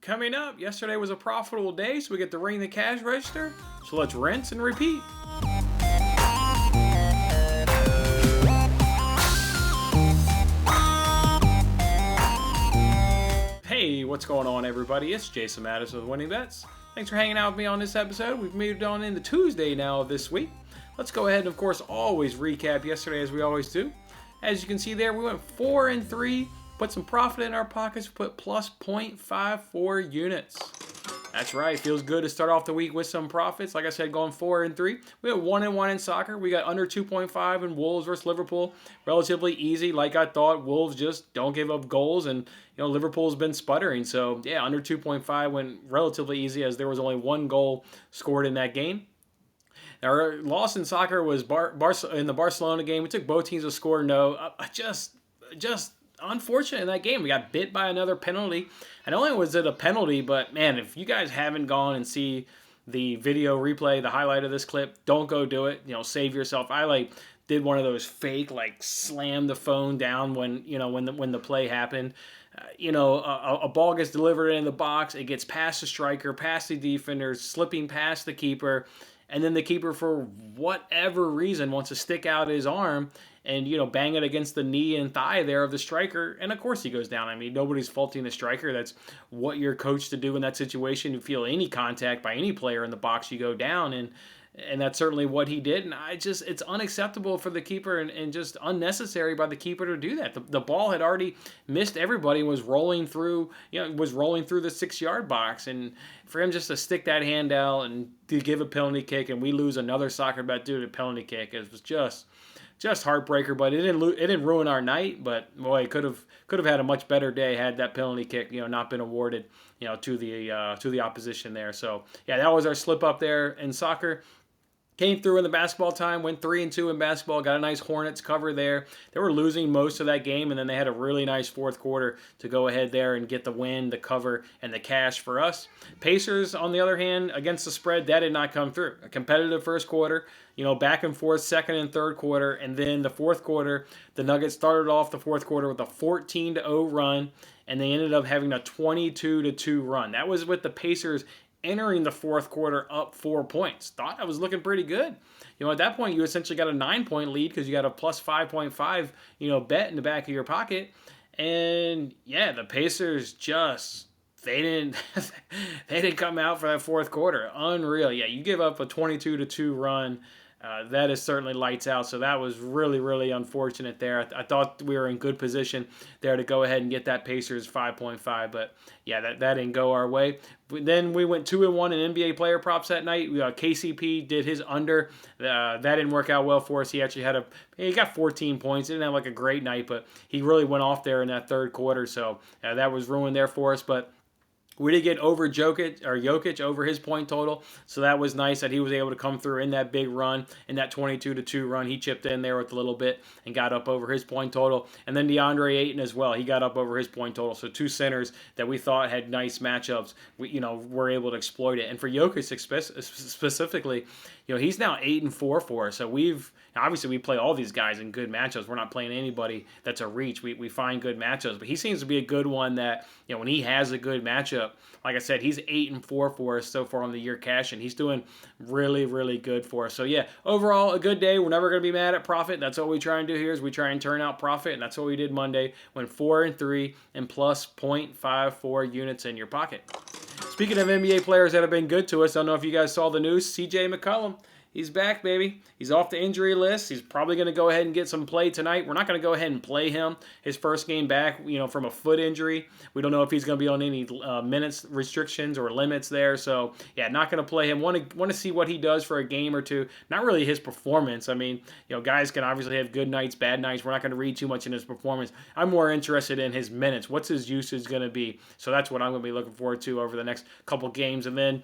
Coming up, yesterday was a profitable day, so we get to ring the cash register. So let's rinse and repeat. Hey, what's going on, everybody? It's Jason Mattis with Winning Bets. Thanks for hanging out with me on this episode. We've moved on into Tuesday now of this week. Let's go ahead and, of course, always recap yesterday as we always do. As you can see there, we went 4-3, put some profit in our pockets, put plus 0.54 units. That's right, feels good to start off the week with some profits. Like I said, going 4-3. We went 1-1 in soccer. We got under 2.5 in Wolves versus Liverpool. Relatively easy, like I thought. Wolves just don't give up goals, and Liverpool's been sputtering. So yeah, under 2.5 went relatively easy, as there was only one goal scored in that game. Our loss in soccer was in the Barcelona game. We took both teams to score no. Just unfortunate in that game. We got bit by another penalty. And not only was it a penalty, but man, if you guys haven't gone and see the video replay, the highlight of this clip, don't go do it. Save yourself. I did one of those fake slam the phone down when the play happened. A ball gets delivered in the box. It gets past the striker, past the defender, slipping past the keeper. And then the keeper, for whatever reason, wants to stick out his arm and, bang it against the knee and thigh there of the striker. And, of course, he goes down. I mean, nobody's faulting the striker. That's what you're coached to do in that situation. You feel any contact by any player in the box, you go down. And that's certainly what he did. And it's unacceptable for the keeper and just unnecessary by the keeper to do that. The ball had already missed everybody and was rolling through the 6-yard box. And for him just to stick that hand out and to give a penalty kick, and we lose another soccer bet due to a penalty kick, it was just heartbreaker. But it didn't ruin our night. But boy, it could have had a much better day had that penalty kick not been awarded to the opposition there. So yeah, that was our slip up there in soccer. Came through in the basketball time, went 3-2 in basketball, got a nice Hornets cover there. They were losing most of that game, and then they had a really nice fourth quarter to go ahead there and get the win, the cover, and the cash for us. Pacers, on the other hand, against the spread, that did not come through. A competitive first quarter, back and forth, second and third quarter, and then the fourth quarter, the Nuggets started off the fourth quarter with a 14-0 run, and they ended up having a 22-2 run. That was with the Pacers entering the fourth quarter up 4 points. Thought I was looking pretty good. At that point, you essentially got a 9-point lead because you got a plus 5.5, bet in the back of your pocket. And yeah, the Pacers they didn't come out for that fourth quarter. Unreal. Yeah, you give up a 22-2 run. That is certainly lights out. So that was really, really unfortunate there. I thought we were in good position there to go ahead and get that Pacers 5.5. But yeah, that didn't go our way. Then we went 2-1 in NBA player props that night. KCP did his under. That didn't work out well for us. He actually he got 14 points. He didn't have a great night, but he really went off there in that third quarter. So that was ruined there for us. But we did get over Jokic over his point total, so that was nice that he was able to come through in that big run, in that 22-2 run. He chipped in there with a little bit and got up over his point total. And then DeAndre Ayton as well, he got up over his point total. So two centers that we thought had nice matchups, were able to exploit it. And for Jokic specifically, he's now 8-4 for us. So obviously we play all these guys in good matchups. We're not playing anybody that's a reach. We find good matchups, but he seems to be a good one that, when he has a good matchup, like I said, he's 8-4 for us so far on the year cash, and he's doing really, really good for us. So yeah, overall, a good day. We're never going to be mad at profit. That's what we try and do here, is we try and turn out profit, and that's what we did Monday. Went 4-3 and plus 0.54 units in your pocket. Speaking of NBA players that have been good to us, I don't know if you guys saw the news, CJ McCollum. He's back, baby. He's off the injury list. He's probably going to go ahead and get some play tonight. We're not going to go ahead and play him his first game back, from a foot injury. We don't know if he's going to be on any minutes restrictions or limits there. So, yeah, not going to play him. Want to see what he does for a game or two. Not really his performance. I mean, guys can obviously have good nights, bad nights. We're not going to read too much in his performance. I'm more interested in his minutes. What's his usage going to be? So that's what I'm going to be looking forward to over the next couple games. And then,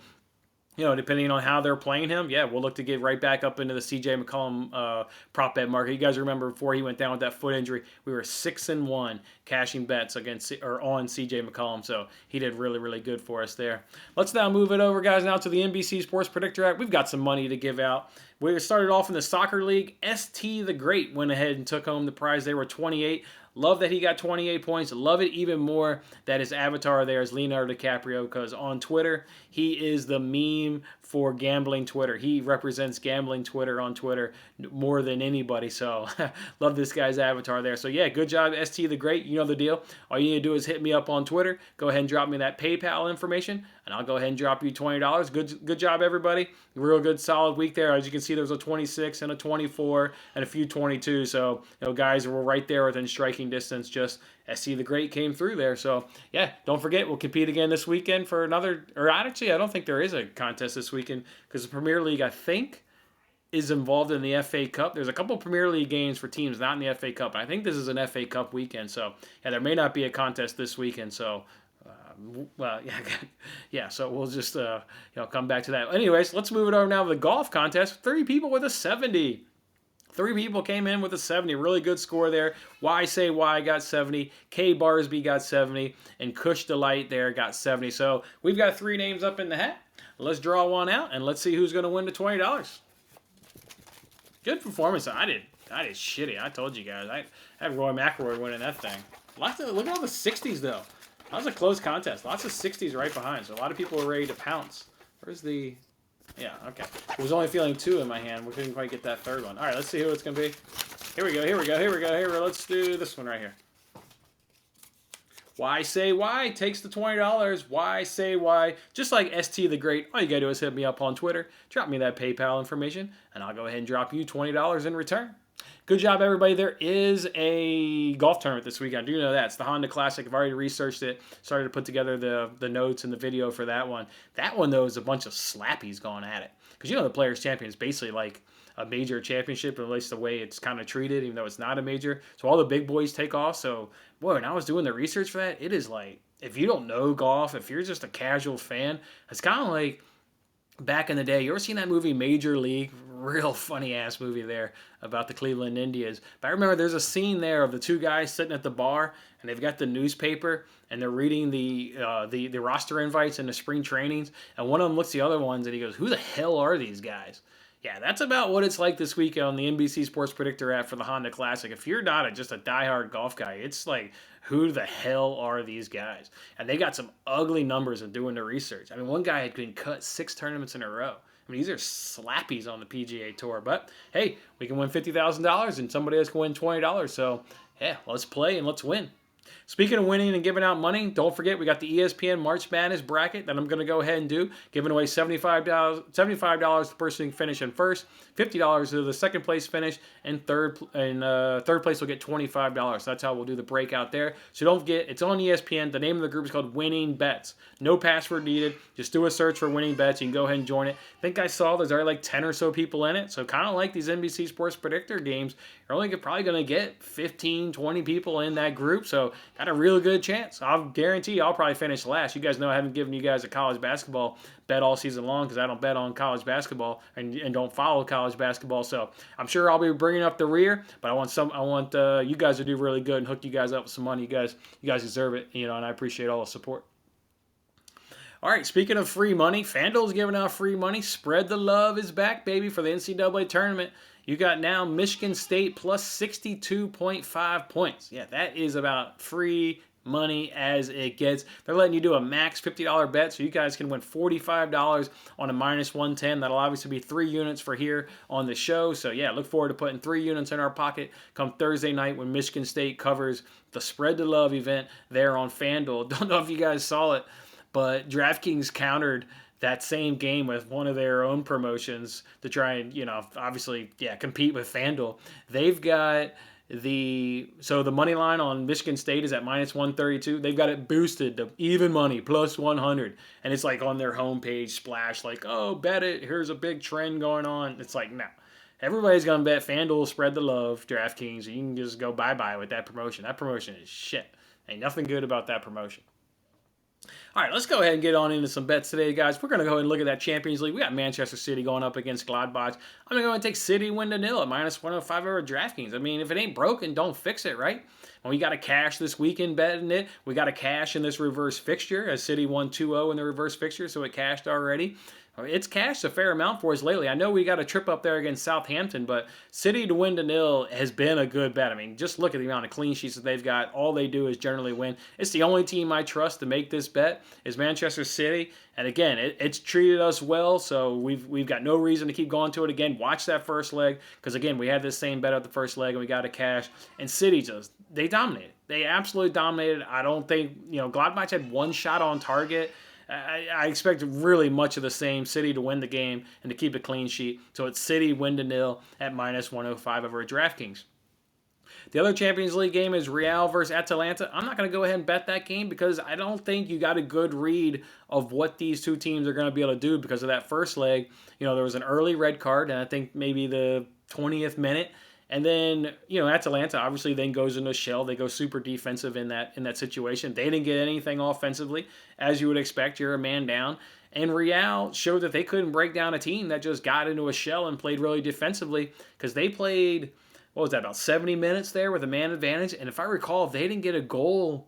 depending on how they're playing him, yeah, we'll look to get right back up into the CJ McCollum prop bet market. You guys remember before he went down with that foot injury, we were 6-1 cashing bets on CJ McCollum, so he did really, really good for us there. Let's now move it over, guys, now to the NBC Sports Predictor app. We've got some money to give out. We started off in the soccer league. ST the Great went ahead and took home the prize. They were 28. Love that he got 28 points. Love it even more that his avatar there is Leonardo DiCaprio, because on Twitter, he is the meme for gambling Twitter. He represents gambling Twitter on Twitter more than anybody. So love this guy's avatar there. So yeah, good job, ST the Great. You know the deal. All you need to do is hit me up on Twitter. Go ahead and drop me that PayPal information, and I'll go ahead and drop you $20. Good job, everybody. Real good, solid week there. As you can see, there was a 26 and a 24 and a few 22. So, guys were right there within striking distance. Just SC the Great came through there. So, yeah, don't forget, we'll compete again this weekend for another, or actually, I don't think there is a contest this weekend, because the Premier League, I think, is involved in the FA Cup. There's a couple Premier League games for teams not in the FA Cup. I think this is an FA Cup weekend. So, yeah, there may not be a contest this weekend. So, well, yeah. So we'll just come back to that. Anyways, let's move it over now to the golf contest. 3 people with a 70. 3 people came in with a 70. Really good score there. Why Say Why got 70. K Barsby got 70. And Kush Delight there got 70. So we've got 3 names up in the hat. Let's draw one out, and let's see who's going to win the $20. Good performance. I did shitty. I told you guys. I had Roy McIlroy winning that thing. Look at all the 60s, though. That was a close contest. Lots of 60s right behind, so a lot of people were ready to pounce. Where's the... Yeah, okay. I was only feeling 2 in my hand. We couldn't quite get that third one. All right, let's see who it's going to be. Here we go. Let's do this one right here. Why Say Why takes the $20. Why Say Why. Just like ST the Great, all you got to do is hit me up on Twitter. Drop me that PayPal information, and I'll go ahead and drop you $20 in return. Good job, everybody. There is a golf tournament this weekend. I do know that. It's the Honda Classic. I've already researched it. Started to put together the notes and the video for that one. That one, though, is a bunch of slappies going at it. Because, the Players' Champion is basically like a major championship, at least the way it's kind of treated, even though it's not a major. So all the big boys take off. So, boy, when I was doing the research for that, it is like, if you don't know golf, if you're just a casual fan, it's kind of like back in the day. You ever seen that movie Major League? Real funny ass movie there about the Cleveland Indians. But I remember there's a scene there of the 2 guys sitting at the bar, and they've got the newspaper, and they're reading the roster invites and the spring trainings, and one of them looks at the other ones and he goes, "Who the hell are these guys?" Yeah, that's about what it's like this weekend on the NBC Sports Predictor app for the Honda Classic. If you're not just a diehard golf guy, it's like, who the hell are these guys? And they got some ugly numbers in doing the research. I mean, one guy had been cut 6 tournaments in a row. I mean, these are slappies on the PGA Tour. But, hey, we can win $50,000 and somebody else can win $20. So, yeah, let's play and let's win. Speaking of winning and giving out money, don't forget we got the ESPN March Madness bracket that I'm going to go ahead and do, giving away $75 to the person who can finish in first, $50 to the second place finish, and third place will get $25. That's how we'll do the breakout there. So don't forget, it's on ESPN. The name of the group is called Winning Bets. No password needed. Just do a search for Winning Bets. You can go ahead and join it. I think I saw there's already like 10 or so people in it. So kind of like these NBC Sports Predictor games, you're only probably going to get 15, 20 people in that group. So got a real good chance. I'll guarantee I'll probably finish last. You guys know I haven't given you guys a college basketball bet all season long because I don't bet on college basketball and don't follow college basketball. So I'm sure I'll be bringing up the rear, but I want you guys to do really good and hook you guys up with some money. You guys deserve it, and I appreciate all the support. All right, speaking of free money, FanDuel's giving out free money. Spread the Love is back, baby, for the NCAA tournament. You got now Michigan State plus 62.5 points. Yeah, that is about free money as it gets. They're letting you do a max $50 bet, so you guys can win $45 on a minus 110. That'll obviously be 3 units for here on the show. So, yeah, look forward to putting 3 units in our pocket come Thursday night when Michigan State covers the Spread the Love event there on FanDuel. Don't know if you guys saw it, but DraftKings countered that same game with one of their own promotions to try and, obviously, compete with FanDuel. They've got the money line on Michigan State is at minus 132. They've got it boosted to even money, plus 100. And it's like on their homepage splash, like, oh, bet it. Here's a big trend going on. It's like, no. Everybody's going to bet FanDuel, Spread the Love, DraftKings. You can just go bye-bye with that promotion. That promotion is shit. Ain't nothing good about that promotion. All right, let's go ahead and get on into some bets today, guys. We're going to go ahead and look at that Champions League. We got Manchester City going up against Gladbach. I'm going to go and take City win to nil at -105 over DraftKings. I mean, if it ain't broken, don't fix it, right? And we got to cash this weekend betting it. We got to cash in this reverse fixture as City won 2-0 in the reverse fixture, so it cashed already. It's cashed a fair amount for us lately. I know we got a trip up there against Southampton, but City to win to nil has been a good bet. I mean, just look at the amount of clean sheets that they've got. All they do is generally win. It's the only team I trust to make this bet is Manchester City. And again, it's treated us well, so we've got no reason to keep going to it. Again, watch that first leg because, again, we had this same bet at the first leg and we got to cash. And City they dominated. They absolutely dominated. I don't think, Gladbach had one shot on target. I expect really much of the same. City to win the game and to keep a clean sheet. So it's City win to nil at -105 over at DraftKings. The other Champions League game is Real versus Atalanta. I'm not going to go ahead and bet that game because I don't think you got a good read of what these two teams are going to be able to do because of that first leg. There was an early red card, and I think maybe the 20th minute. And then, Atalanta obviously then goes into a shell. They go super defensive in that situation. They didn't get anything offensively, as you would expect. You're a man down. And Real showed that they couldn't break down a team that just got into a shell and played really defensively because they played, about 70 minutes there with a man advantage. And if I recall, they didn't get a goal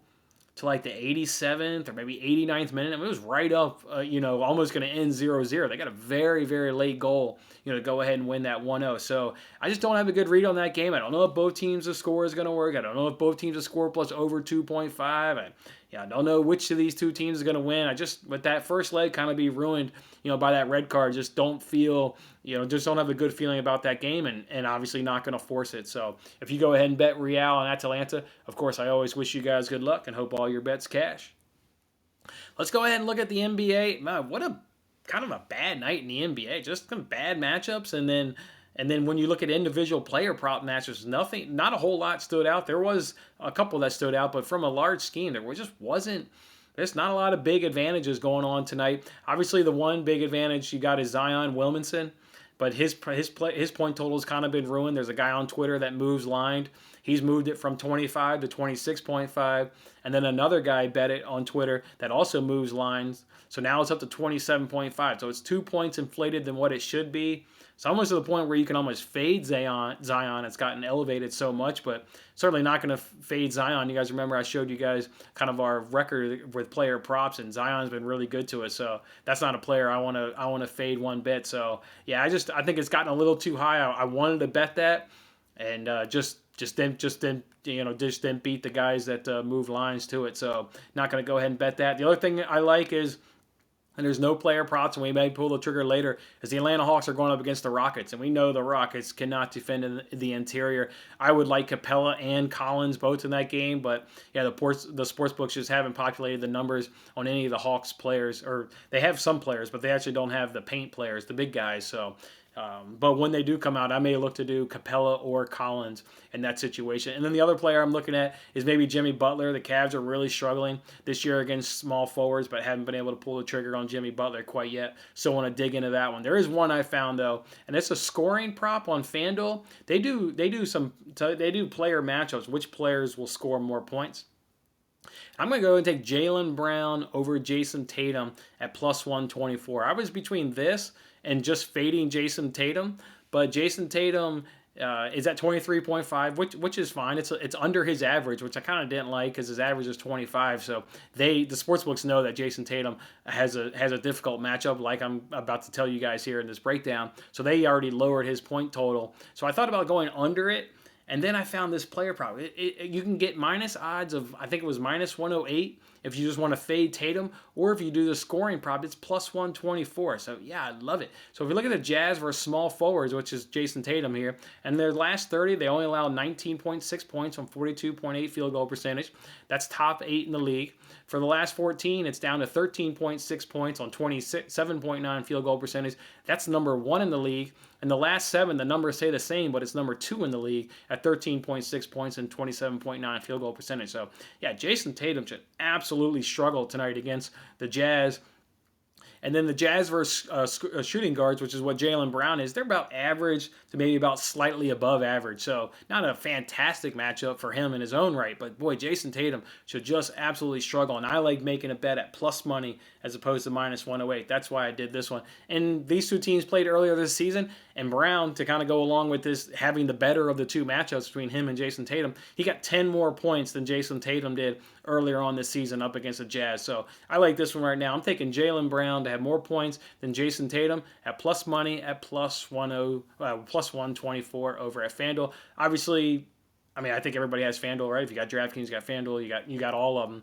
to like the 87th or maybe 89th minute. I mean, it was right up, almost going to end 0-0. They got a very, very late goal, to go ahead and win that 1-0. So I just don't have a good read on that game. I don't know if both teams' score is going to work. I don't know if both teams' score plus over 2.5. I don't know which of these two teams is going to win. With that first leg kind of be ruined, by that red card. Just don't feel, just don't have a good feeling about that game and obviously not going to force it. So if you go ahead and bet Real and Atalanta, of course, I always wish you guys good luck and hope all your bets cash. Let's go ahead and look at the NBA. Man, what a kind of a bad night in the NBA. Just some bad matchups, and then when you look at individual player prop matches, not a whole lot stood out. There was a couple that stood out, but from a large scheme, there's not a lot of big advantages going on tonight. Obviously, the one big advantage you got is Zion Williamson, but his point total has kind of been ruined. There's a guy on Twitter that moves lined. He's moved it from 25 to 26.5, and then another guy bet it on Twitter that also moves lines. So now it's up to 27.5. So it's 2 points inflated than what it should be. It's almost to the point where you can almost fade Zion. It's gotten elevated so much, but certainly not going to fade Zion. You guys remember I showed you guys kind of our record with player props, and Zion's been really good to us. So that's not a player I want to fade one bit. So yeah, I think it's gotten a little too high. I wanted to bet that, and just didn't beat the guys that moved lines to it. So not going to go ahead and bet that. The other thing I like is, and there's no player props, and we may pull the trigger later, is the Atlanta Hawks are going up against the Rockets, and we know the Rockets cannot defend in the interior. I would like Capella and Collins both in that game, but yeah, the sports books just haven't populated the numbers on any of the Hawks players, or they have some players, but they actually don't have the paint players, the big guys, so... but when they do come out, I may look to do Capella or Collins in that situation. And then the other player I'm looking at is maybe Jimmy Butler. The Cavs are really struggling this year against small forwards, but haven't been able to pull the trigger on Jimmy Butler quite yet. So I want to dig into that one. There is one I found though, and it's a scoring prop on FanDuel. They do player matchups. Which players will score more points? I'm going to go and take Jaylen Brown over Jason Tatum at plus 124. I was between this and just fading Jason Tatum, but Jason Tatum is at 23.5, which is fine. It's under his average, which I kind of didn't like because his average is 25. So the sportsbooks know that Jason Tatum has a difficult matchup, like I'm about to tell you guys here in this breakdown. So they already lowered his point total. So I thought about going under it. And then I found this player prop. You can get minus odds of, I think it was minus 108 if you just want to fade Tatum, or if you do the scoring prop, it's plus 124. So yeah, I love it. So if you look at the Jazz versus small forwards, which is Jason Tatum here, and their last 30, they only allowed 19.6 points on 42.8 field goal percentage. That's top 8 in the league. For the last 14, it's down to 13.6 points on 27.9 field goal percentage. That's number 1 in the league. And the last 7, the numbers say the same, but it's number 2 in the league at 13.6 points and 27.9 field goal percentage. So, yeah, Jason Tatum should absolutely struggle tonight against the Jazz. And then the Jazz versus shooting guards, which is what Jaylen Brown is, they're about average to maybe about slightly above average. So not a fantastic matchup for him in his own right. But boy, Jason Tatum should just absolutely struggle. And I like making a bet at plus money as opposed to minus 108. That's why I did this one. And these two teams played earlier this season. And Brown, to kind of go along with this, having the better of the two matchups between him and Jason Tatum, he got 10 more points than Jason Tatum did earlier on this season up against the Jazz. So I like this one right now. I'm taking Jaylen Brown to have more points than Jason Tatum at plus money at plus 124 over at FanDuel. Obviously, I mean, I think everybody has FanDuel, right? If you got DraftKings, you got FanDuel, you got all of them.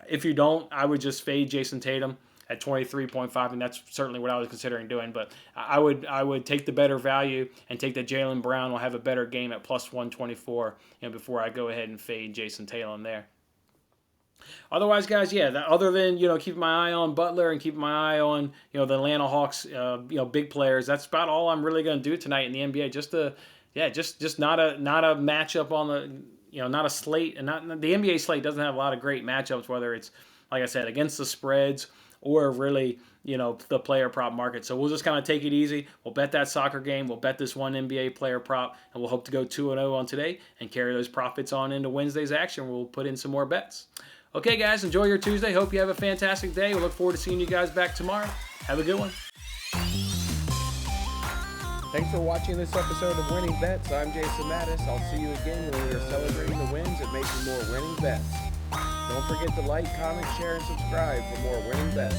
If you don't, I would just fade Jason Tatum at 23.5, and that's certainly what I was considering doing. But I would take the better value and take that Jaylen Brown will have a better game at plus 124, before I go ahead and fade Jason Tatum there. Otherwise, guys, other than, keeping my eye on Butler and keeping my eye on, the Atlanta Hawks, big players, that's about all I'm really going to do tonight in the NBA. Just not a matchup on the, not a slate, and not the NBA slate doesn't have a lot of great matchups, whether it's, like I said, against the spreads or really, the player prop market. So we'll just kind of take it easy. We'll bet that soccer game. We'll bet this one NBA player prop, and we'll hope to go 2-0 on today and carry those profits on into Wednesday's action. We'll put in some more bets. Okay, guys, enjoy your Tuesday. Hope you have a fantastic day. We'll look forward to seeing you guys back tomorrow. Have a good one. Thanks for watching this episode of Winning Bets. I'm Jason Mattis. I'll see you again when we are celebrating the wins and making more winning bets. Don't forget to like, comment, share, and subscribe for more winning bets.